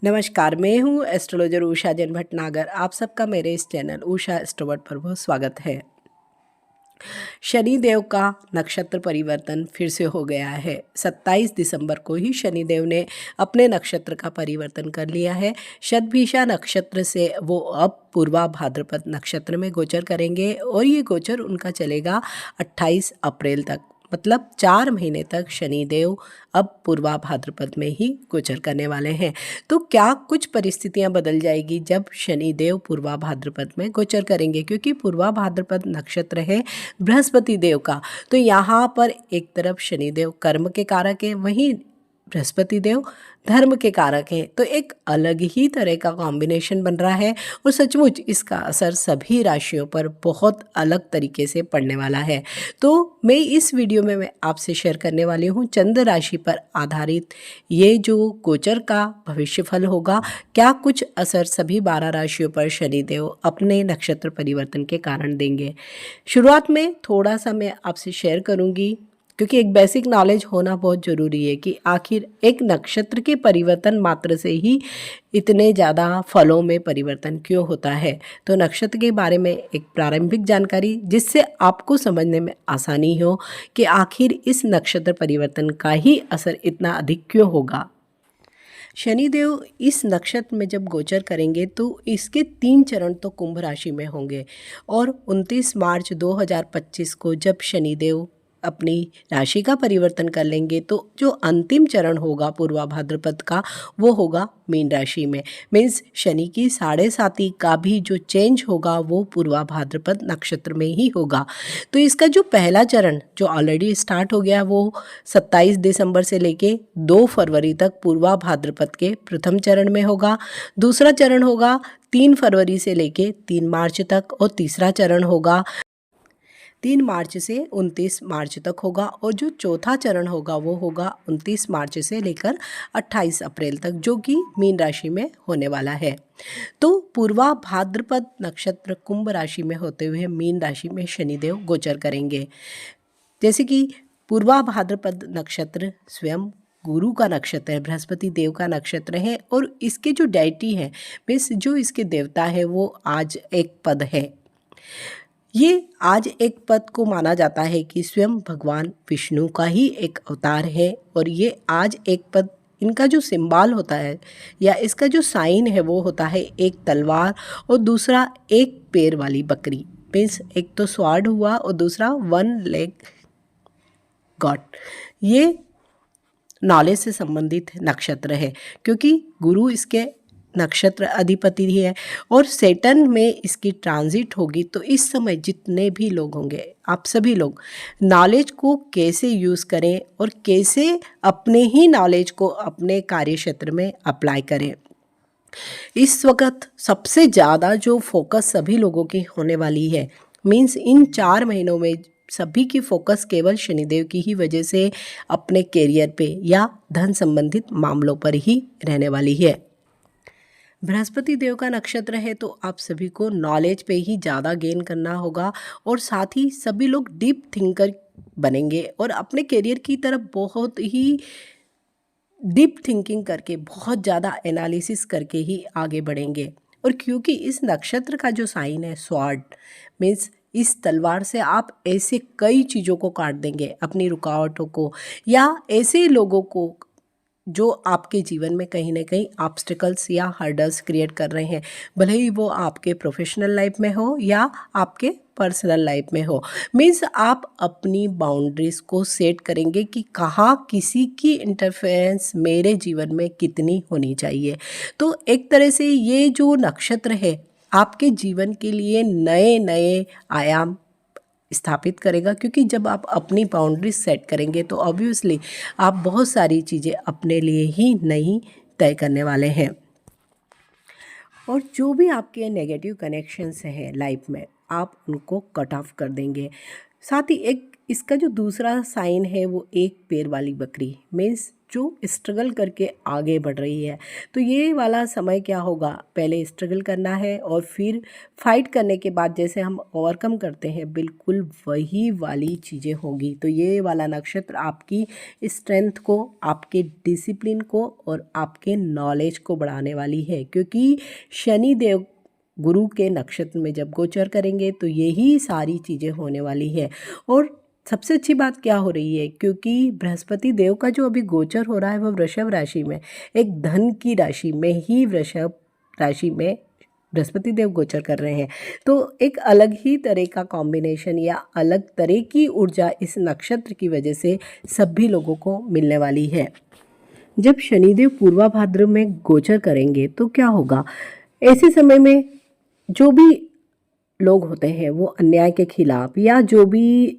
नमस्कार, मैं हूँ एस्ट्रोलॉजर उषा जैन भटनागर। आप सबका मेरे इस चैनल उषा एस्ट्रोवर्ट पर बहुत स्वागत है। शनि देव का नक्षत्र परिवर्तन फिर से हो गया है। 27 दिसंबर को ही शनि देव ने अपने नक्षत्र का परिवर्तन कर लिया है। शतभिषा नक्षत्र से वो अब पूर्वा भाद्रपद नक्षत्र में गोचर करेंगे और ये गोचर उनका चलेगा 28 अप्रैल तक। मतलब 4 महीने तक शनिदेव अब पूर्वा भाद्रपद में ही गोचर करने वाले हैं। तो क्या कुछ परिस्थितियां बदल जाएगी जब शनिदेव पूर्वा भाद्रपद में गोचर करेंगे, क्योंकि पूर्वा भाद्रपद नक्षत्र है बृहस्पति देव का। तो यहाँ पर एक तरफ शनिदेव कर्म के कारक है, वहीं बृहस्पति देव धर्म के कारक हैं। तो एक अलग ही तरह का कॉम्बिनेशन बन रहा है और सचमुच इसका असर सभी राशियों पर बहुत अलग तरीके से पड़ने वाला है। तो मैं इस वीडियो में मैं आपसे शेयर करने वाली हूँ चंद्र राशि पर आधारित ये जो गोचर का भविष्यफल होगा, क्या कुछ असर सभी 12 राशियों पर शनिदेव अपने नक्षत्र परिवर्तन के कारण देंगे। शुरुआत में थोड़ा सा मैं आपसे शेयर करूँगी, क्योंकि एक बेसिक नॉलेज होना बहुत ज़रूरी है कि आखिर एक नक्षत्र के परिवर्तन मात्र से ही इतने ज़्यादा फलों में परिवर्तन क्यों होता है। तो नक्षत्र के बारे में एक प्रारंभिक जानकारी, जिससे आपको समझने में आसानी हो कि आखिर इस नक्षत्र परिवर्तन का ही असर इतना अधिक क्यों होगा। शनिदेव इस नक्षत्र में जब गोचर करेंगे तो इसके 3 चरण तो कुंभ राशि में होंगे और 29 मार्च 2025 को जब शनिदेव अपनी राशि का परिवर्तन कर लेंगे तो जो अंतिम चरण होगा पूर्वा भाद्रपद का, वो होगा मीन राशि में। मीन्स शनि की 7.5 का भी जो चेंज होगा वो पूर्वा भाद्रपद नक्षत्र में ही होगा। तो इसका जो पहला चरण जो ऑलरेडी स्टार्ट हो गया वो 27 दिसंबर से लेके 2 फरवरी तक पूर्वा भाद्रपद के प्रथम चरण में होगा। दूसरा चरण होगा 3 फरवरी से लेके 3 मार्च तक और तीसरा चरण होगा 3 मार्च से 29 मार्च तक होगा और जो चौथा चरण होगा वो होगा 29 मार्च से लेकर 28 अप्रैल तक, जो कि मीन राशि में होने वाला है। तो पूर्वा भाद्रपद नक्षत्र कुंभ राशि में होते हुए मीन राशि में शनिदेव गोचर करेंगे। जैसे कि पूर्वा भाद्रपद नक्षत्र स्वयं गुरु का नक्षत्र है, बृहस्पति देव का नक्षत्र है और इसके जो डायटी है, मीन्स जो इसके देवता है वो आज एक पद है। ये आज एक पद को माना जाता है कि स्वयं भगवान विष्णु का ही एक अवतार है और ये आज एक पद, इनका जो सिंबल होता है या इसका जो साइन है वो होता है एक तलवार और दूसरा एक पैर वाली बकरी। मीन्स एक तो स्वॉर्ड हुआ और दूसरा 1 लेग गॉड। ये नॉलेज से संबंधित नक्षत्र है क्योंकि गुरु इसके नक्षत्र अधिपति ही है और सेटन में इसकी ट्रांजिट होगी। तो इस समय जितने भी लोग होंगे, आप सभी लोग नॉलेज को कैसे यूज़ करें और कैसे अपने ही नॉलेज को अपने कार्य क्षेत्र में अप्लाई करें। इस वक्त सबसे ज़्यादा जो फोकस सभी लोगों की होने वाली है, मीन्स इन 4 महीनों में सभी की फोकस केवल शनिदेव की ही वजह से अपने कैरियर पे या धन संबंधित मामलों पर ही रहने वाली है। बृहस्पति देव का नक्षत्र है तो आप सभी को नॉलेज पे ही ज़्यादा गेन करना होगा और साथ ही सभी लोग डीप थिंकर बनेंगे और अपने करियर की तरफ बहुत ही डीप थिंकिंग करके, बहुत ज़्यादा एनालिसिस करके ही आगे बढ़ेंगे। और क्योंकि इस नक्षत्र का जो साइन है स्वॉर्ड, मीन्स इस तलवार से आप ऐसे कई चीज़ों को काट देंगे, अपनी रुकावटों को या ऐसे लोगों को जो आपके जीवन में कहीं ना कहीं ऑब्स्टिकल्स या हर्डल्स क्रिएट कर रहे हैं, भले ही वो आपके प्रोफेशनल लाइफ में हो या आपके पर्सनल लाइफ में हो। मीन्स आप अपनी बाउंड्रीज को सेट करेंगे कि कहाँ किसी की इंटरफेरेंस मेरे जीवन में कितनी होनी चाहिए। तो एक तरह से ये जो नक्षत्र है आपके जीवन के लिए नए नए आयाम स्थापित करेगा, क्योंकि जब आप अपनी बाउंड्रीज सेट करेंगे तो ऑब्वियसली आप बहुत सारी चीज़ें अपने लिए ही नई तय करने वाले हैं और जो भी आपके नेगेटिव कनेक्शंस हैं लाइफ में, आप उनको कट ऑफ कर देंगे। साथ ही एक इसका जो दूसरा साइन है वो एक पैर वाली बकरी, मीन्स जो स्ट्रगल करके आगे बढ़ रही है। तो ये वाला समय क्या होगा, पहले स्ट्रगल करना है और फिर फाइट करने के बाद जैसे हम ओवरकम करते हैं, बिल्कुल वही वाली चीज़ें होगी। तो ये वाला नक्षत्र आपकी स्ट्रेंथ को, आपके डिसिप्लिन को और आपके नॉलेज को बढ़ाने वाली है, क्योंकि शनि देव गुरु के नक्षत्र में जब गोचर करेंगे तो यही सारी चीज़ें होने वाली है। और सबसे अच्छी बात क्या हो रही है, क्योंकि बृहस्पति देव का जो अभी गोचर हो रहा है वो वृषभ राशि में, एक धन की राशि में ही वृषभ राशि में बृहस्पति देव गोचर कर रहे हैं। तो एक अलग ही तरह का कॉम्बिनेशन या अलग तरह की ऊर्जा इस नक्षत्र की वजह से सभी लोगों को मिलने वाली है। जब शनिदेव पूर्वा भाद्र में गोचर करेंगे तो क्या होगा, ऐसे समय में जो भी लोग होते हैं वो अन्याय के खिलाफ या जो भी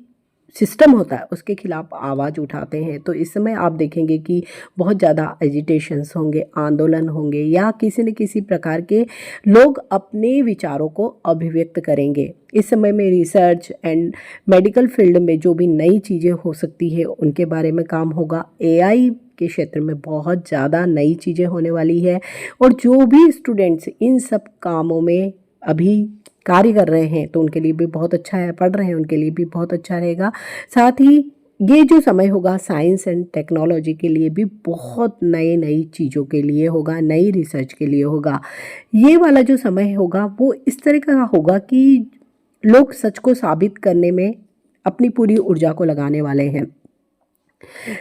सिस्टम होता है उसके खिलाफ आवाज़ उठाते हैं। तो इस समय आप देखेंगे कि बहुत ज़्यादा एजिटेशंस होंगे, आंदोलन होंगे या किसी न किसी प्रकार के लोग अपने विचारों को अभिव्यक्त करेंगे। इस समय में रिसर्च एंड मेडिकल फील्ड में जो भी नई चीज़ें हो सकती है उनके बारे में काम होगा। एआई के क्षेत्र में बहुत ज़्यादा नई चीज़ें होने वाली है और जो भी स्टूडेंट्स इन सब कामों में अभी कार्य कर रहे हैं तो उनके लिए भी बहुत अच्छा है, पढ़ रहे हैं उनके लिए भी बहुत अच्छा रहेगा। साथ ही ये जो समय होगा साइंस एंड टेक्नोलॉजी के लिए भी बहुत नई चीज़ों के लिए होगा, नई रिसर्च के लिए होगा। ये वाला जो समय होगा वो इस तरह का होगा कि लोग सच को साबित करने में अपनी पूरी ऊर्जा को लगाने वाले हैं।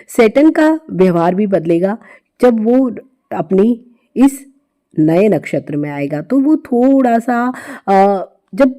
सैटर्न का व्यवहार भी बदलेगा जब वो अपनी इस नए नक्षत्र में आएगा। तो वो थोड़ा सा जब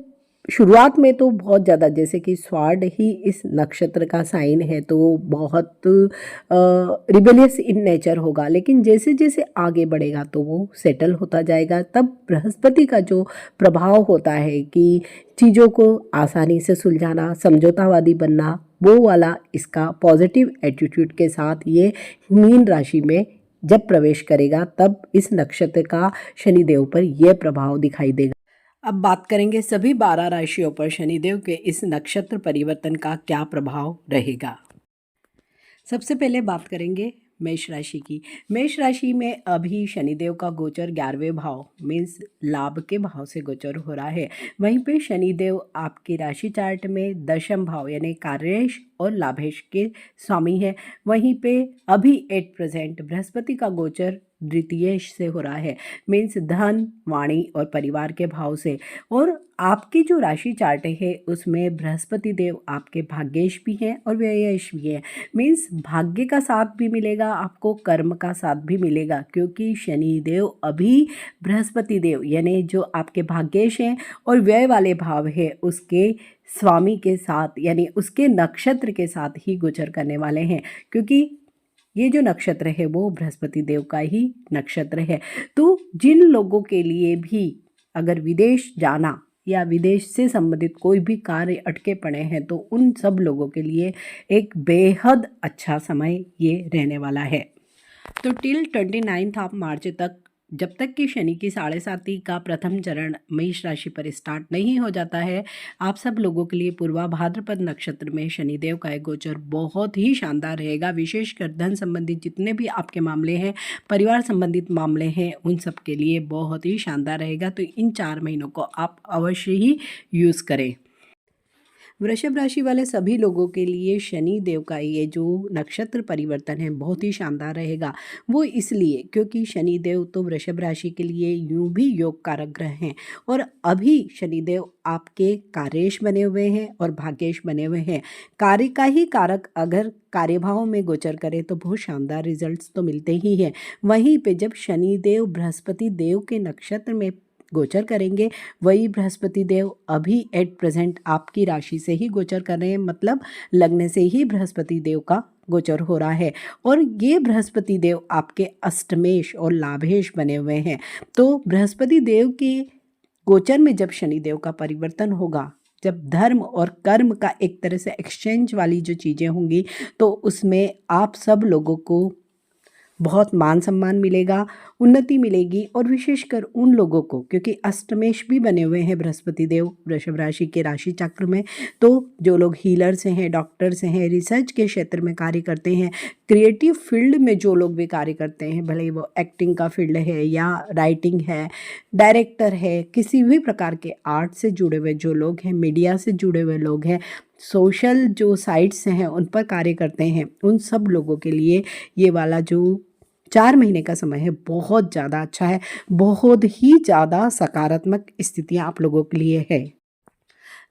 शुरुआत में तो बहुत ज़्यादा, जैसे कि स्वाड ही इस नक्षत्र का साइन है तो बहुत रिबेलियस इन नेचर होगा, लेकिन जैसे जैसे आगे बढ़ेगा तो वो सेटल होता जाएगा। तब बृहस्पति का जो प्रभाव होता है कि चीज़ों को आसानी से सुलझाना, समझौतावादी बनना, वो वाला इसका पॉजिटिव एटीट्यूड के साथ ये मीन राशि में जब प्रवेश करेगा तब इस नक्षत्र का शनिदेव पर यह प्रभाव दिखाई देगा। अब बात करेंगे सभी 12 राशियों पर शनिदेव के इस नक्षत्र परिवर्तन का क्या प्रभाव रहेगा। सबसे पहले बात करेंगे मेष राशि की। मेष राशि में अभी शनिदेव का गोचर 11वें भाव मीन्स लाभ के भाव से गोचर हो रहा है। वहीं पे शनिदेव आपके राशि चार्ट में दशम भाव यानी कार्येश और लाभेश के स्वामी है। वहीं पे अभी एट प्रेजेंट बृहस्पति का गोचर द्वितीयेश से हो रहा है, मीन्स धन, वाणी और परिवार के भाव से। और आपकी जो राशि चार्ट है उसमें बृहस्पति देव आपके भाग्येश भी हैं और व्ययेश भी हैं, मीन्स भाग्य का साथ भी मिलेगा आपको, कर्म का साथ भी मिलेगा, क्योंकि शनि देव अभी बृहस्पति देव यानी जो आपके भाग्येश हैं और व्यय वाले भाव है उसके स्वामी के साथ यानी उसके नक्षत्र के साथ ही गोचर करने वाले हैं, क्योंकि ये जो नक्षत्र है वो बृहस्पति देव का ही नक्षत्र है। तो जिन लोगों के लिए भी अगर विदेश जाना या विदेश से संबंधित कोई भी कार्य अटके पड़े हैं तो उन सब लोगों के लिए एक बेहद अच्छा समय ये रहने वाला है। तो टिल 29 मार्च तक, जब तक कि शनि की 7.5 का प्रथम चरण मेष राशि पर स्टार्ट नहीं हो जाता है, आप सब लोगों के लिए पूर्वा भाद्रपद नक्षत्र में शनिदेव का एक गोचर बहुत ही शानदार रहेगा। विशेषकर धन संबंधित जितने भी आपके मामले हैं, परिवार संबंधित मामले हैं, उन सब के लिए बहुत ही शानदार रहेगा। तो इन 4 महीनों को आप अवश्य ही यूज़ करें। वृषभ राशि वाले सभी लोगों के लिए शनि देव का ये जो नक्षत्र परिवर्तन है बहुत ही शानदार रहेगा। वो इसलिए क्योंकि शनि देव तो वृषभ राशि के लिए यूं भी योग कारक ग्रह हैं और अभी शनि देव आपके कार्येश बने हुए हैं और भाग्येश बने हुए हैं। कार्य का ही कारक अगर कार्यभाव में गोचर करे तो बहुत शानदार रिजल्ट्स तो मिलते ही हैं। वहीं पे जब शनि देव बृहस्पति देव के नक्षत्र में गोचर करेंगे, वही बृहस्पति देव अभी एट प्रेजेंट आपकी राशि से ही गोचर कर रहे हैं, मतलब लगने से ही बृहस्पति देव का गोचर हो रहा है और ये बृहस्पति देव आपके अष्टमेश और लाभेश बने हुए हैं। तो बृहस्पति देव के गोचर में जब शनि देव का परिवर्तन होगा, जब धर्म और कर्म का एक तरह से एक्सचेंज वाली जो चीज़ें होंगी, तो उसमें आप सब लोगों को बहुत मान सम्मान मिलेगा, उन्नति मिलेगी। और विशेषकर उन लोगों को, क्योंकि अष्टमेश भी बने हुए हैं बृहस्पति देव वृषभ राशि के राशि चक्र में, तो जो लोग हीलर्स हैं, डॉक्टर्स हैं, रिसर्च के क्षेत्र में कार्य करते हैं, क्रिएटिव फील्ड में जो लोग भी कार्य करते हैं, भले ही वो एक्टिंग का फील्ड है या राइटिंग है, डायरेक्टर है, किसी भी प्रकार के आर्ट से जुड़े हुए जो लोग हैं, मीडिया से जुड़े हुए लोग हैं, सोशल जो साइट्स हैं उन पर कार्य करते हैं, उन सब लोगों के लिए ये वाला जो 4 महीने का समय है बहुत ज़्यादा अच्छा है। बहुत ही ज़्यादा सकारात्मक स्थितियाँ आप लोगों के लिए है।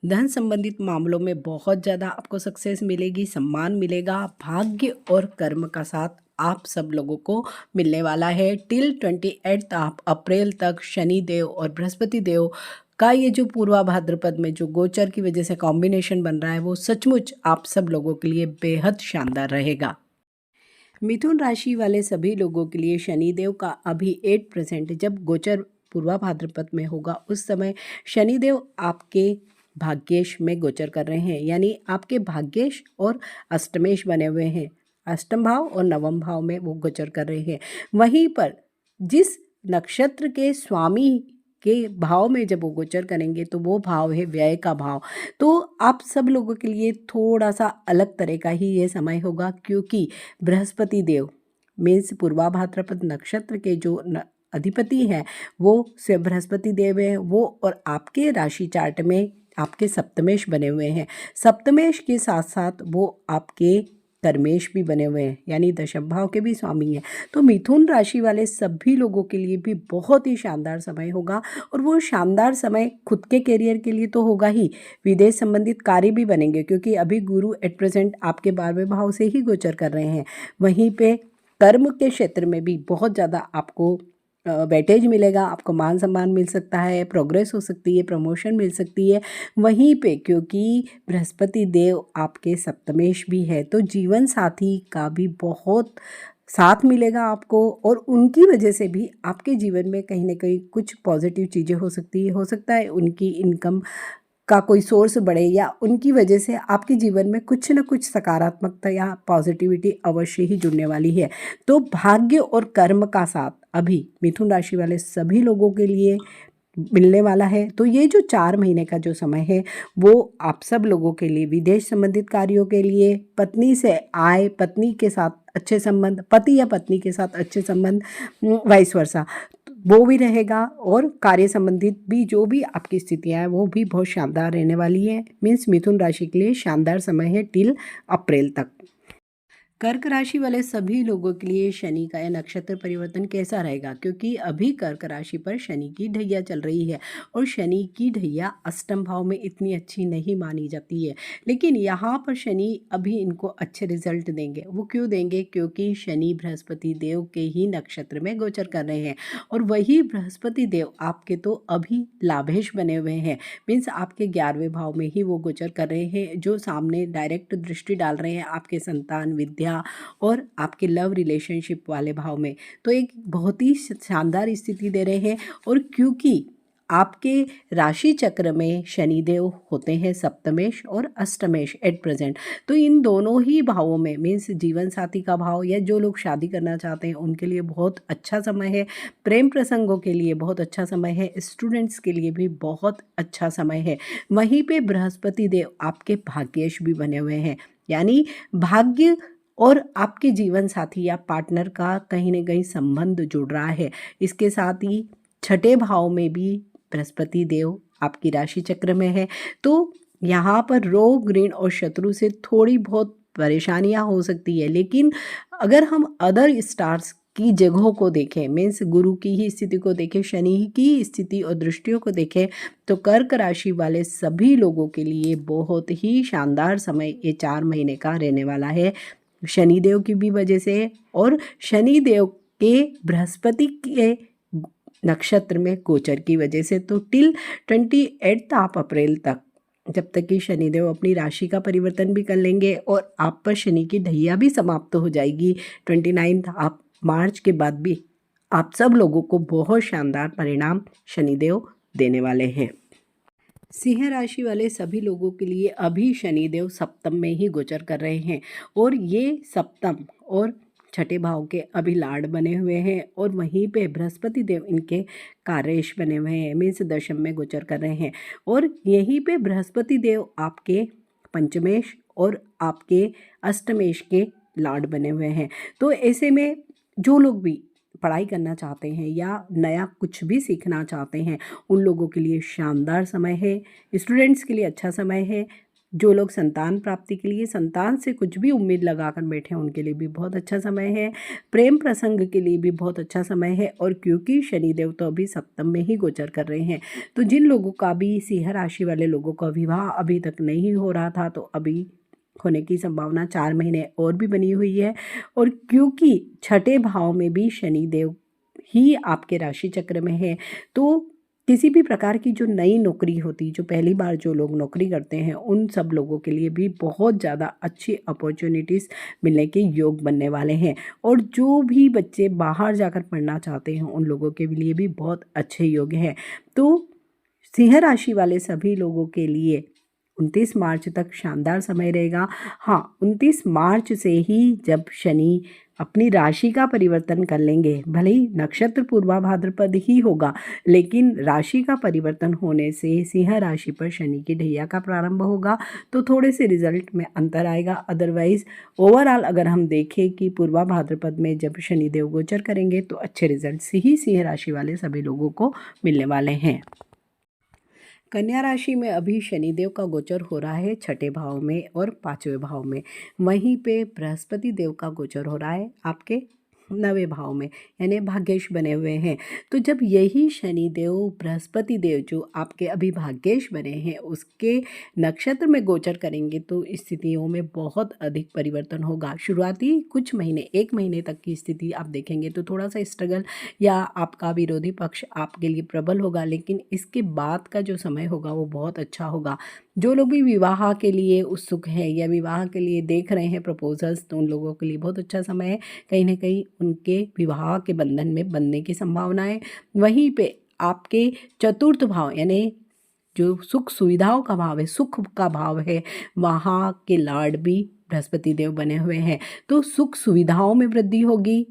धन संबंधित मामलों में बहुत ज़्यादा आपको सक्सेस मिलेगी, सम्मान मिलेगा। भाग्य और कर्म का साथ आप सब लोगों को मिलने वाला है। टिल 28 अप्रैल तक शनि देव और बृहस्पति देव का ये जो पूर्वा भाद्रपद में जो गोचर की वजह से कॉम्बिनेशन बन रहा है, वो सचमुच आप सब लोगों के लिए बेहद शानदार रहेगा। मिथुन राशि वाले सभी लोगों के लिए शनिदेव का अभी 8% जब गोचर पूर्वा भाद्रपद में होगा, उस समय शनिदेव आपके भाग्येश में गोचर कर रहे हैं, यानी आपके भाग्येश और अष्टमेश बने हुए हैं। अष्टम भाव और नवम भाव में वो गोचर कर रहे हैं। वहीं पर जिस नक्षत्र के स्वामी के भाव में जब वो गोचर करेंगे तो वो भाव है व्यय का भाव। तो आप सब लोगों के लिए थोड़ा सा अलग तरह का ही ये समय होगा, क्योंकि बृहस्पति देव मीन्स पूर्वा भाद्रपद नक्षत्र के जो अधिपति हैं वो स्वयं बृहस्पति देव है वो, और आपके राशि चार्ट में आपके सप्तमेश बने हुए हैं। सप्तमेश के साथ साथ वो आपके कर्मेश भी बने हुए हैं, यानी दशम भाव के भी स्वामी हैं। तो मिथुन राशि वाले सभी लोगों के लिए भी बहुत ही शानदार समय होगा, और वो शानदार समय खुद के करियर के लिए तो होगा ही, विदेश संबंधित कार्य भी बनेंगे, क्योंकि अभी गुरु एट प्रेजेंट आपके 12वें भाव से ही गोचर कर रहे हैं। वहीं पे कर्म के क्षेत्र में भी बहुत ज़्यादा आपको वेटेज मिलेगा, आपको मान सम्मान मिल सकता है, प्रोग्रेस हो सकती है, प्रमोशन मिल सकती है। वहीं पे क्योंकि बृहस्पति देव आपके सप्तमेश भी है, तो जीवन साथी का भी बहुत साथ मिलेगा आपको, और उनकी वजह से भी आपके जीवन में कहीं ना कहीं कुछ पॉजिटिव चीज़ें हो सकती है। हो सकता है उनकी इनकम का कोई सोर्स बढ़े, या उनकी वजह से आपके जीवन में कुछ न कुछ सकारात्मकता या पॉजिटिविटी अवश्य ही जुड़ने वाली है। तो भाग्य और कर्म का साथ अभी मिथुन राशि वाले सभी लोगों के लिए मिलने वाला है। तो ये जो 4 महीने का जो समय है वो आप सब लोगों के लिए विदेश संबंधित कार्यों के लिए, पत्नी से आय, पत्नी के साथ अच्छे संबंध, पति या पत्नी के साथ अच्छे संबंध, वाइस वर्सा, वो भी रहेगा। और कार्य संबंधित भी जो भी आपकी स्थितियाँ हैं वो भी बहुत शानदार रहने वाली है। मीन्स मिथुन राशि के लिए शानदार समय है टिल अप्रैल तक। कर्क राशि वाले सभी लोगों के लिए शनि का यह नक्षत्र परिवर्तन कैसा रहेगा, क्योंकि अभी कर्क राशि पर शनि की ढैया चल रही है, और शनि की ढैया अष्टम भाव में इतनी अच्छी नहीं मानी जाती है, लेकिन यहाँ पर शनि अभी इनको अच्छे रिजल्ट देंगे। वो क्यों देंगे? क्योंकि शनि बृहस्पति देव के ही नक्षत्र में गोचर कर रहे हैं, और वही बृहस्पति देव आपके तो अभी लाभेश बने हुए हैं, मीन्स आपके 11वें भाव में ही वो गोचर कर रहे हैं, जो सामने डायरेक्ट दृष्टि डाल रहे हैं आपके संतान, विद्या और आपके लव रिलेशनशिप वाले भाव में। तो एक बहुत ही शानदार स्थिति दे रहे हैं। और क्योंकि आपके राशि चक्र में शनिदेव होते हैं सप्तमेश और अष्टमेश एट प्रेजेंट, तो इन दोनों ही भावों में मीन्स जीवन साथी का भाव या जो लोग शादी करना चाहते हैं उनके लिए बहुत अच्छा समय है, प्रेम प्रसंगों के लिए बहुत अच्छा समय है, स्टूडेंट्स के लिए भी बहुत अच्छा समय है। वहीं पे बृहस्पति देव आपके भाग्येश भी बने हुए हैं, यानी भाग्य और आपके जीवन साथी या पार्टनर का कहीं ना कहीं संबंध जुड़ रहा है। इसके साथ ही छठे भाव में भी बृहस्पति देव आपकी राशि चक्र में है, तो यहाँ पर रोग, ऋण और शत्रु से थोड़ी बहुत परेशानियाँ हो सकती है। लेकिन अगर हम अदर स्टार्स की जगहों को देखें, मीन्स गुरु की ही स्थिति को देखें, शनि की स्थिति और दृष्टियों को देखें, तो कर्क राशि वाले सभी लोगों के लिए बहुत ही शानदार समय ये 4 महीने का रहने वाला है, शनिदेव की भी वजह से और शनिदेव के बृहस्पति के नक्षत्र में गोचर की वजह से। तो टिल 28 आप अप्रैल तक, जब तक कि शनिदेव अपनी राशि का परिवर्तन भी कर लेंगे और आप पर शनि की ढैया भी समाप्त हो जाएगी 29 आप मार्च के बाद भी आप सब लोगों को बहुत शानदार परिणाम शनिदेव देने वाले हैं। सिंह राशि वाले सभी लोगों के लिए अभी शनिदेव सप्तम में ही गोचर कर रहे हैं, और ये सप्तम और छठे भाव के अभिलाड बने हुए हैं और वहीं पे बृहस्पति देव इनके कार्येश बने हुए हैं, मीन्स दशम में गोचर कर रहे हैं। और यहीं पे बृहस्पति देव आपके पंचमेश और आपके अष्टमेश के लाड बने हुए हैं। तो ऐसे में जो लोग भी पढ़ाई करना चाहते हैं या नया कुछ भी सीखना चाहते हैं उन लोगों के लिए शानदार समय है। स्टूडेंट्स के लिए अच्छा समय है। जो लोग संतान प्राप्ति के लिए संतान से कुछ भी उम्मीद लगाकर बैठे हैं उनके लिए भी बहुत अच्छा समय है। प्रेम प्रसंग के लिए भी बहुत अच्छा समय है। और क्योंकि शनिदेव तो अभी सप्तम में ही गोचर कर रहे हैं, तो जिन लोगों का भी सिंह राशि वाले लोगों का विवाह अभी तक नहीं हो रहा था तो अभी होने की संभावना 4 महीने और भी बनी हुई है। और क्योंकि छठे भाव में भी शनिदेव ही आपके राशि चक्र में है, तो किसी भी प्रकार की जो नई नौकरी होती, जो पहली बार जो लोग नौकरी करते हैं उन सब लोगों के लिए भी बहुत ज़्यादा अच्छी अपॉर्चुनिटीज़ मिलने के योग बनने वाले हैं। और जो भी बच्चे बाहर जाकर पढ़ना चाहते हैं उन लोगों के लिए भी बहुत अच्छे योग हैं। तो सिंह राशि वाले सभी लोगों के लिए 29 मार्च तक शानदार समय रहेगा। हाँ, 29 मार्च से ही जब शनि अपनी राशि का परिवर्तन कर लेंगे, भले ही नक्षत्र पूर्वा भाद्रपद ही होगा, लेकिन राशि का परिवर्तन होने से सिंह राशि पर शनि की ढैया का प्रारंभ होगा, तो थोड़े से रिजल्ट में अंतर आएगा। अदरवाइज ओवरऑल अगर हम देखें कि पूर्वा भाद्रपद में जब शनिदेव गोचर करेंगे तो अच्छे रिजल्ट ही सिंह राशि वाले सभी लोगों को मिलने वाले हैं। कन्या राशि में अभी शनिदेव का गोचर हो रहा है छठे भाव में और पांचवें भाव में। वहीं पे बृहस्पति देव का गोचर हो रहा है आपके 9वें भाव में, यानी भाग्येश बने हुए हैं। तो जब यही शनिदेव बृहस्पति देव जो आपके अभी भाग्येश बने हैं उसके नक्षत्र में गोचर करेंगे तो स्थितियों में बहुत अधिक परिवर्तन होगा। शुरुआती कुछ महीने 1 महीने तक की स्थिति आप देखेंगे तो थोड़ा सा स्ट्रगल या आपका विरोधी पक्ष आपके लिए प्रबल होगा, लेकिन इसके बाद का जो समय होगा वो बहुत अच्छा होगा। जो लोग भी विवाह के लिए उत्सुक हैं या विवाह के लिए देख रहे हैं प्रपोजल्स, तो उन लोगों के लिए बहुत अच्छा समय है। कहीं ना कहीं उनके विवाह के बंधन में बनने की संभावना है। वहीं पे आपके चतुर्थ भाव यानी जो सुख सुविधाओं का भाव है, सुख का भाव है, वहाँ के लार्ड भी बृहस्पति देव बने हुए हैं। तो सुख सुविधाओं में वृद्धि होगी,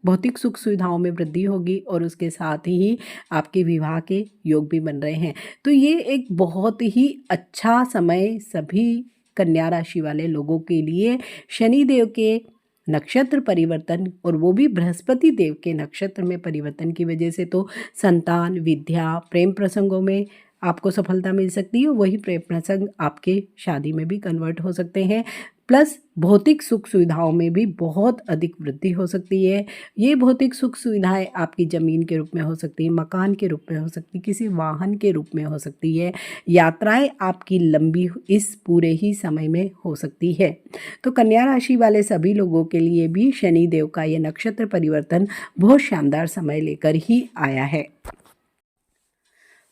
भौतिक सुख सुविधाओं में वृद्धि होगी और उसके साथ ही आपके विवाह के योग भी बन रहे हैं। तो ये एक बहुत ही अच्छा समय सभी कन्या राशि वाले लोगों के लिए शनिदेव के नक्षत्र परिवर्तन और वो भी बृहस्पति देव के नक्षत्र में परिवर्तन की वजह से तो संतान, विद्या, प्रेम प्रसंगों में आपको सफलता मिल सकती है। वही प्रेम प्रसंग आपके शादी में भी कन्वर्ट हो सकते हैं। प्लस भौतिक सुख सुविधाओं में भी बहुत अधिक वृद्धि हो सकती है। ये भौतिक सुख सुविधाएं आपकी ज़मीन के रूप में हो सकती है, मकान के रूप में हो सकती है, किसी वाहन के रूप में हो सकती है, यात्राएं आपकी लंबी इस पूरे ही समय में हो सकती है। तो कन्या राशि वाले सभी लोगों के लिए भी शनि देव का ये नक्षत्र परिवर्तन बहुत शानदार समय लेकर ही आया है।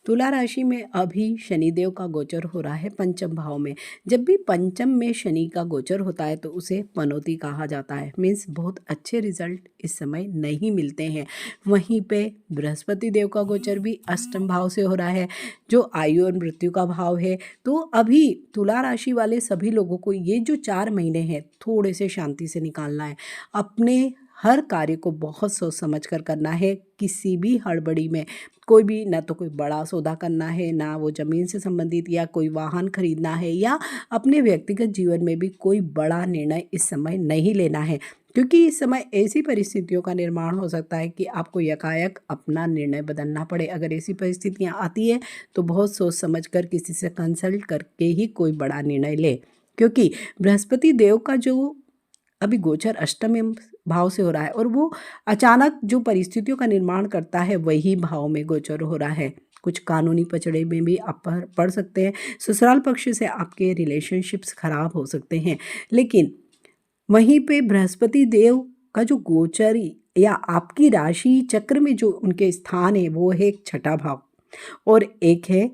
तुला राशि में अभी शनिदेव का गोचर हो रहा है पंचम भाव में। जब भी पंचम में शनि का गोचर होता है तो उसे पनौती कहा जाता है, मीन्स बहुत अच्छे रिजल्ट इस समय नहीं मिलते हैं। वहीं पे बृहस्पति देव का गोचर भी अष्टम भाव से हो रहा है जो आयु और मृत्यु का भाव है। तो अभी तुला राशि वाले सभी लोगों को ये जो 4 महीने हैं थोड़े से शांति से निकालना है। अपने हर कार्य को बहुत सोच समझ कर करना है। किसी भी हड़बड़ी में कोई भी, ना तो कोई बड़ा सौदा करना है, ना वो ज़मीन से संबंधित या कोई वाहन खरीदना है, या अपने व्यक्तिगत जीवन में भी कोई बड़ा निर्णय इस समय नहीं लेना है, क्योंकि इस समय ऐसी परिस्थितियों का निर्माण हो सकता है कि आपको यकायक अपना निर्णय बदलना पड़े। अगर ऐसी परिस्थितियाँ आती है तो बहुत सोच समझ कर किसी से कंसल्ट करके ही कोई बड़ा निर्णय ले, क्योंकि बृहस्पति देव का जो अभी गोचर अष्टम भाव से हो रहा है और वो अचानक जो परिस्थितियों का निर्माण करता है वही भाव में गोचर हो रहा है। कुछ कानूनी पचड़े में भी आप पड़ सकते हैं, ससुराल पक्ष से आपके रिलेशनशिप्स खराब हो सकते हैं। लेकिन वहीं पे बृहस्पति देव का जो गोचर या आपकी राशि चक्र में जो उनके स्थान है वो है एक छठा भाव और एक है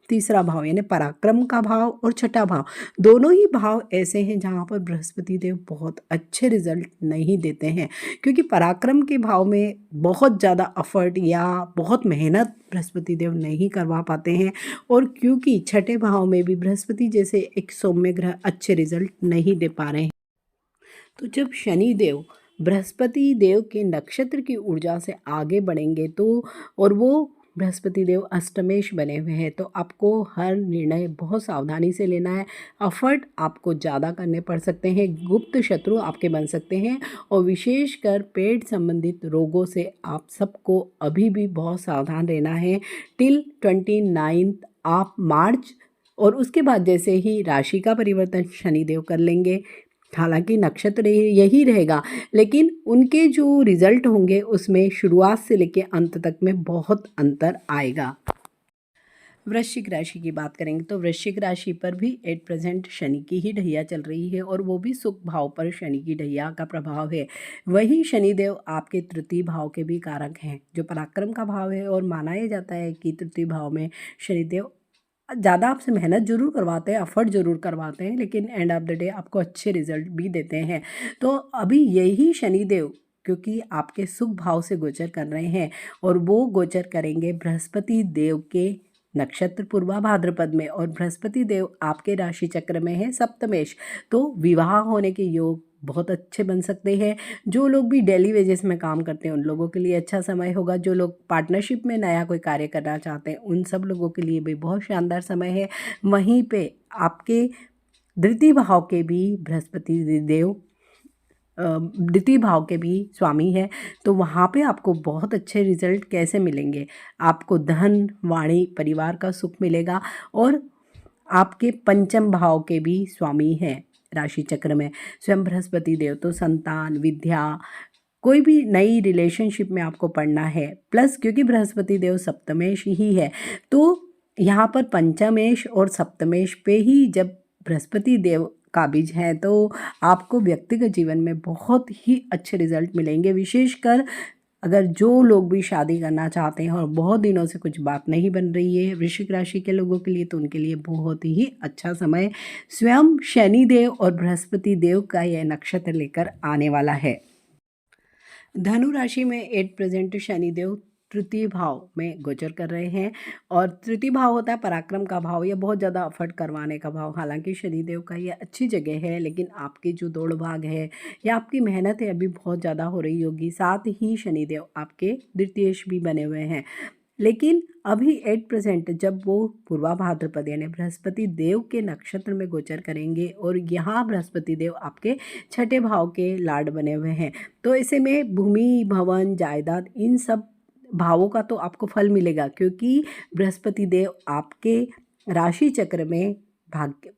तीसरा भाव, यानी पराक्रम का भाव और छठा भाव। दोनों ही भाव ऐसे हैं जहाँ पर बृहस्पति देव बहुत अच्छे रिजल्ट नहीं देते हैं, क्योंकि पराक्रम के भाव में बहुत ज़्यादा एफर्ट या बहुत मेहनत बृहस्पति देव नहीं करवा पाते हैं। और क्योंकि छठे भाव में भी बृहस्पति जैसे एक सौम्य ग्रह अच्छे रिजल्ट नहीं दे पा रहे हैं, तो जब शनि देव बृहस्पति देव के नक्षत्र की ऊर्जा से आगे बढ़ेंगे तो, और वो बृहस्पति देव अष्टमेश बने हुए हैं, तो आपको हर निर्णय बहुत सावधानी से लेना है। एफर्ट आपको ज़्यादा करने पड़ सकते हैं, गुप्त शत्रु आपके बन सकते हैं, और विशेषकर पेट संबंधित रोगों से आप सबको अभी भी बहुत सावधान रहना है टिल 29 ऑफ मार्च। और उसके बाद जैसे ही राशि का परिवर्तन शनिदेव कर लेंगे, हालांकि नक्षत्र यही रहेगा, लेकिन उनके जो रिजल्ट होंगे उसमें शुरुआत से लेकर अंत तक में बहुत अंतर आएगा। वृश्चिक राशि की बात करेंगे तो वृश्चिक राशि पर भी एट प्रेजेंट शनि की ही ढैया चल रही है, और वो भी सुख भाव पर शनि की ढैया का प्रभाव है। वही शनिदेव आपके तृतीय भाव के भी कारक हैं, जो पराक्रम का भाव है, और माना यह जाता है कि तृतीय भाव में शनिदेव ज़्यादा आपसे मेहनत जरूर करवाते हैं, एफर्ट जरूर करवाते हैं, लेकिन एंड ऑफ द डे आपको अच्छे रिजल्ट भी देते हैं। तो अभी यही शनिदेव, क्योंकि आपके सुख भाव से गोचर कर रहे हैं, और वो गोचर करेंगे बृहस्पति देव के नक्षत्र पूर्वा भाद्रपद में, और बृहस्पति देव आपके राशि चक्र में है सप्तमेश, तो विवाह होने के योग बहुत अच्छे बन सकते हैं। जो लोग भी डेली वेजेस में काम करते हैं उन लोगों के लिए अच्छा समय होगा। जो लोग पार्टनरशिप में नया कोई कार्य करना चाहते हैं उन सब लोगों के लिए भी बहुत शानदार समय है। वहीं पे आपके द्वितीय भाव के भी बृहस्पति देव द्वितीय भाव के भी स्वामी है, तो वहाँ पे आपको बहुत अच्छे रिजल्ट कैसे मिलेंगे। आपको धन, वाणी, परिवार का सुख मिलेगा, और आपके पंचम भाव के भी स्वामी हैं राशि चक्र में स्वयं बृहस्पति देव, तो संतान, विद्या, कोई भी नई रिलेशनशिप में आपको पढ़ना है, प्लस क्योंकि बृहस्पति देव सप्तमेश ही है, तो यहाँ पर पंचमेश और सप्तमेश पे ही जब बृहस्पति देव काबिज हैं, तो आपको व्यक्तिगत जीवन में बहुत ही अच्छे रिजल्ट मिलेंगे। विशेषकर अगर जो लोग भी शादी करना चाहते हैं और बहुत दिनों से कुछ बात नहीं बन रही है वृश्चिक राशि के लोगों के लिए, तो उनके लिए बहुत ही अच्छा समय स्वयं शनिदेव और बृहस्पति देव का यह नक्षत्र लेकर आने वाला है। धनु राशि में एट प्रेजेंट शनिदेव तृतीय भाव में गोचर कर रहे हैं, और तृतीय भाव होता है पराक्रम का भाव, या बहुत ज़्यादा एफर्ट करवाने का भाव। हालांकि शनिदेव का ये अच्छी जगह है, लेकिन आपकी जो दौड़ भाग है या आपकी मेहनत है अभी बहुत ज़्यादा हो रही होगी। साथ ही शनिदेव आपके द्वितीयेश भी बने हुए हैं, लेकिन अभी एट प्रेजेंट जब वो पूर्वा भाद्रपद यानी बृहस्पति देव के नक्षत्र में गोचर करेंगे, और यहाँ बृहस्पति देव आपके छठे भाव के लार्ड बने हुए हैं, तो ऐसे में भूमि, भवन, जायदाद, इन सब भावों का तो आपको फल मिलेगा, क्योंकि बृहस्पति देव आपके राशि चक्र में भाग्य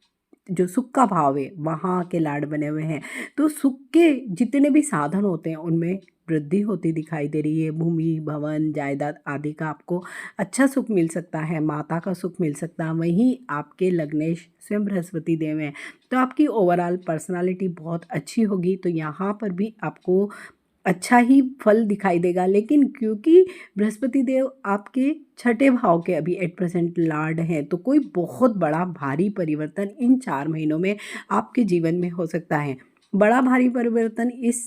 जो सुख का भाव है वहाँ के लार्ड बने हुए हैं। तो सुख के जितने भी साधन होते हैं उनमें वृद्धि होती दिखाई दे रही है। भूमि, भवन, जायदाद आदि का आपको अच्छा सुख मिल सकता है, माता का सुख मिल सकता है। वहीं आपके लग्नेश स्वयं बृहस्पति देव हैं, तो आपकी ओवरऑल पर्सनालिटी बहुत अच्छी होगी, तो यहाँ पर भी आपको अच्छा ही फल दिखाई देगा। लेकिन क्योंकि बृहस्पति देव आपके छठे भाव के अभी एट प्रेजेंट लॉर्ड हैं, तो कोई बहुत बड़ा भारी परिवर्तन इन 4 महीनों में आपके जीवन में हो सकता है। बड़ा भारी परिवर्तन इस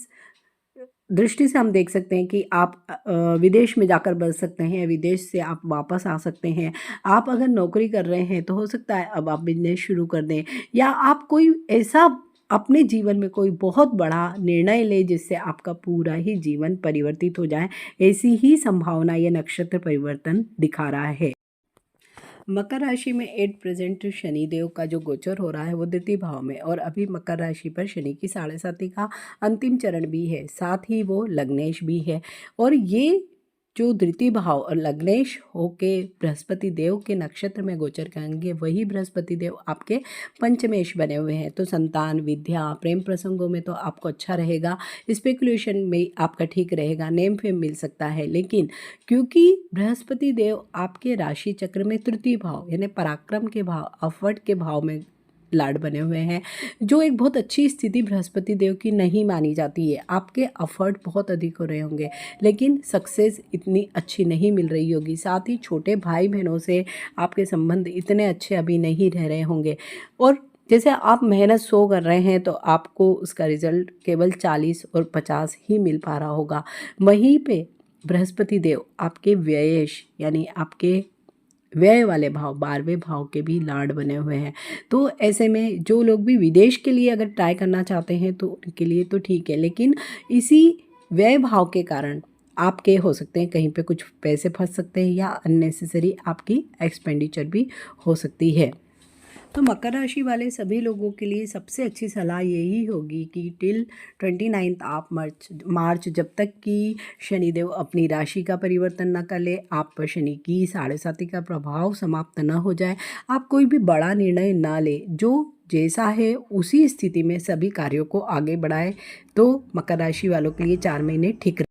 दृष्टि से हम देख सकते हैं कि आप विदेश में जाकर बस सकते हैं, विदेश से आप वापस आ सकते हैं। आप अगर नौकरी कर रहे हैं तो हो सकता है अब आप बिजनेस शुरू कर दें, या आप कोई ऐसा अपने जीवन में कोई बहुत बड़ा निर्णय ले जिससे आपका पूरा ही जीवन परिवर्तित हो जाए। ऐसी ही संभावना ये नक्षत्र परिवर्तन दिखा रहा है। मकर राशि में एट प्रेजेंट शनिदेव का जो गोचर हो रहा है वो द्वितीय भाव में, और अभी मकर राशि पर शनि की 7.5 का अंतिम चरण भी है, साथ ही वो लग्नेश भी है। और ये जो द्वितीय भाव और लग्नेश होके बृहस्पति देव के नक्षत्र में गोचर करेंगे, वही बृहस्पति देव आपके पंचमेश बने हुए हैं, तो संतान, विद्या, प्रेम प्रसंगों में तो आपको अच्छा रहेगा। स्पेकुलेशन में आपका ठीक रहेगा, नेम फेम मिल सकता है। लेकिन क्योंकि बृहस्पति देव आपके राशि चक्र में तृतीय भाव यानी पराक्रम के भाव, एफर्ट के भाव में लाड बने हुए हैं, जो एक बहुत अच्छी स्थिति बृहस्पति देव की नहीं मानी जाती है। आपके एफर्ट बहुत अधिक हो रहे होंगे, लेकिन सक्सेस इतनी अच्छी नहीं मिल रही होगी। साथ ही छोटे भाई बहनों से आपके संबंध इतने अच्छे अभी नहीं रह रहे होंगे, और जैसे आप मेहनत 100 कर रहे हैं तो आपको उसका रिजल्ट केवल 40 और 50 ही मिल पा रहा होगा। वहीं पे बृहस्पति देव आपके व्ययेश यानी आपके व्यय वाले भाव 12वें भाव के भी लॉर्ड बने हुए हैं। तो ऐसे में जो लोग भी विदेश के लिए अगर ट्राई करना चाहते हैं तो उनके लिए तो ठीक है, लेकिन इसी व्यय भाव के कारण आपके हो सकते हैं कहीं पे कुछ पैसे फंस सकते हैं या अननेसेसरी आपकी एक्सपेंडिचर भी हो सकती है। तो मकर राशि वाले सभी लोगों के लिए सबसे अच्छी सलाह यही होगी कि टिल 29 ऑफ मार्च जब तक कि शनिदेव अपनी राशि का परिवर्तन न कर ले, आप पर शनि की 7.5 का प्रभाव समाप्त न हो जाए, आप कोई भी बड़ा निर्णय ना ले, जो जैसा है उसी स्थिति में सभी कार्यों को आगे बढ़ाए, तो मकर राशि वालों के लिए 4 महीने ठीक।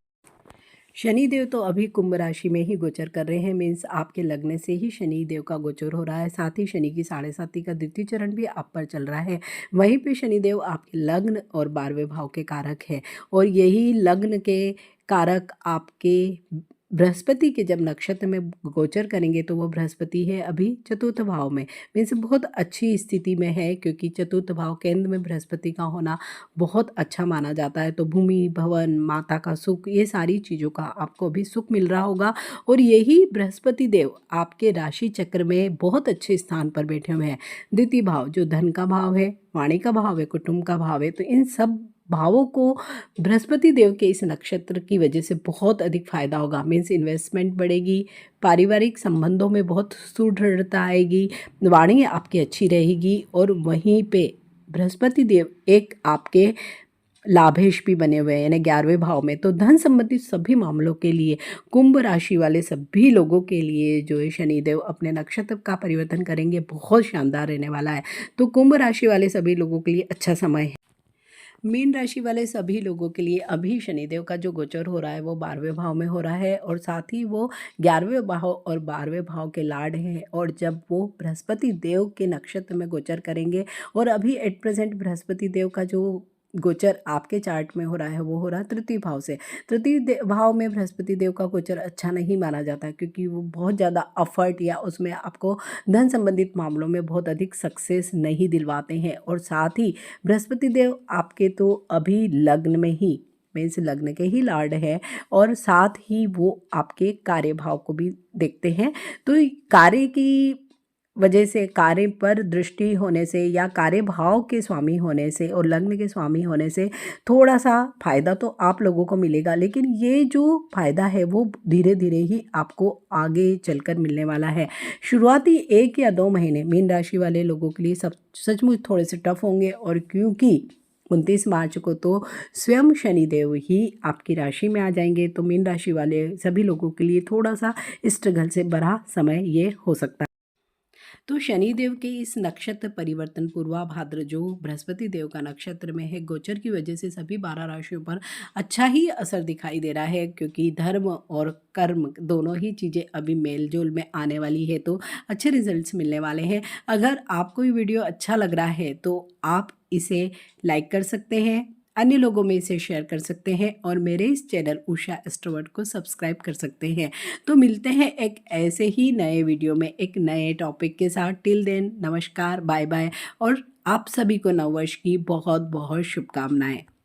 शनिदेव तो अभी कुंभ राशि में ही गोचर कर रहे हैं, मीन्स आपके लग्न से ही शनिदेव का गोचर हो रहा है। साथ ही शनि की 7.5 का द्वितीय चरण भी आप पर चल रहा है। वहीं पे शनिदेव आपके लग्न और 12वें भाव के कारक है, और यही लग्न के कारक आपके बृहस्पति के जब नक्षत्र में गोचर करेंगे तो वो बृहस्पति है अभी चतुर्थ भाव में, मीन्स बहुत अच्छी स्थिति में है, क्योंकि चतुर्थ भाव केंद्र में बृहस्पति का होना बहुत अच्छा माना जाता है। तो भूमि, भवन, माता का सुख, ये सारी चीज़ों का आपको अभी सुख मिल रहा होगा। और यही बृहस्पति देव आपके राशि चक्र में बहुत अच्छे स्थान पर बैठे हुए हैं। द्वितीय भाव जो धन का भाव है, वाणी का भाव है, कुटुंब का भाव है, तो इन सब भावों को बृहस्पति देव के इस नक्षत्र की वजह से बहुत अधिक फायदा होगा। मीन्स इन्वेस्टमेंट बढ़ेगी, पारिवारिक संबंधों में बहुत सुदृढ़ता आएगी, वाणी आपकी अच्छी रहेगी, और वहीं पे बृहस्पति देव एक आपके लाभेश भी बने हुए हैं, यानी 11वें भाव में। तो धन संबंधित सभी मामलों के लिए कुंभ राशि वाले सभी लोगों के लिए जो है शनिदेव अपने नक्षत्र का परिवर्तन करेंगे, बहुत शानदार रहने वाला है। तो कुंभ राशि वाले सभी लोगों के लिए अच्छा समय है। मीन राशि वाले सभी लोगों के लिए अभी शनिदेव का जो गोचर हो रहा है वो 12वें भाव में हो रहा है, और साथ ही वो 11वें भाव और 12वें भाव के लॉर्ड हैं। और जब वो बृहस्पति देव के नक्षत्र में गोचर करेंगे, और अभी एट प्रेजेंट बृहस्पति देव का जो गोचर आपके चार्ट में हो रहा है वो हो रहा है तृतीय भाव से। तृतीय भाव में बृहस्पति देव का गोचर अच्छा नहीं माना जाता, क्योंकि वो बहुत ज़्यादा अफर्ट या उसमें आपको धन संबंधित मामलों में बहुत अधिक सक्सेस नहीं दिलवाते हैं। और साथ ही बृहस्पति देव आपके तो अभी लग्न में ही, मीन्स लग्न के ही लॉर्ड है, और साथ ही वो आपके कार्य भाव को भी देखते हैं। तो कार्य की वजह से, कार्य पर दृष्टि होने से या कार्य भाव के स्वामी होने से और लग्न के स्वामी होने से थोड़ा सा फायदा तो आप लोगों को मिलेगा, लेकिन ये जो फायदा है वो धीरे धीरे ही आपको आगे चलकर मिलने वाला है। शुरुआती 1 या 2 महीने मीन राशि वाले लोगों के लिए सब सचमुच थोड़े से टफ होंगे, और क्योंकि 29 मार्च को तो स्वयं शनिदेव ही आपकी राशि में आ जाएंगे, तो मीन राशि वाले सभी लोगों के लिए थोड़ा सा स्ट्रगल से भरा समय ये हो सकता है। तो शनिदेव के इस नक्षत्र परिवर्तन पूर्वाभाद्र जो बृहस्पति देव का नक्षत्र में है, गोचर की वजह से सभी 12 राशियों पर अच्छा ही असर दिखाई दे रहा है, क्योंकि धर्म और कर्म दोनों ही चीज़ें अभी मेल जोल में आने वाली है, तो अच्छे रिजल्ट्स मिलने वाले हैं। अगर आपको ये वीडियो अच्छा लग रहा है तो आप इसे लाइक कर सकते हैं, अन्य लोगों में इसे शेयर कर सकते हैं, और मेरे इस चैनल उषा एस्ट्रोवर्ड को सब्सक्राइब कर सकते हैं। तो मिलते हैं एक ऐसे ही नए वीडियो में एक नए टॉपिक के साथ। टिल देन नमस्कार, बाय बाय, और आप सभी को नववर्ष की बहुत बहुत शुभकामनाएं।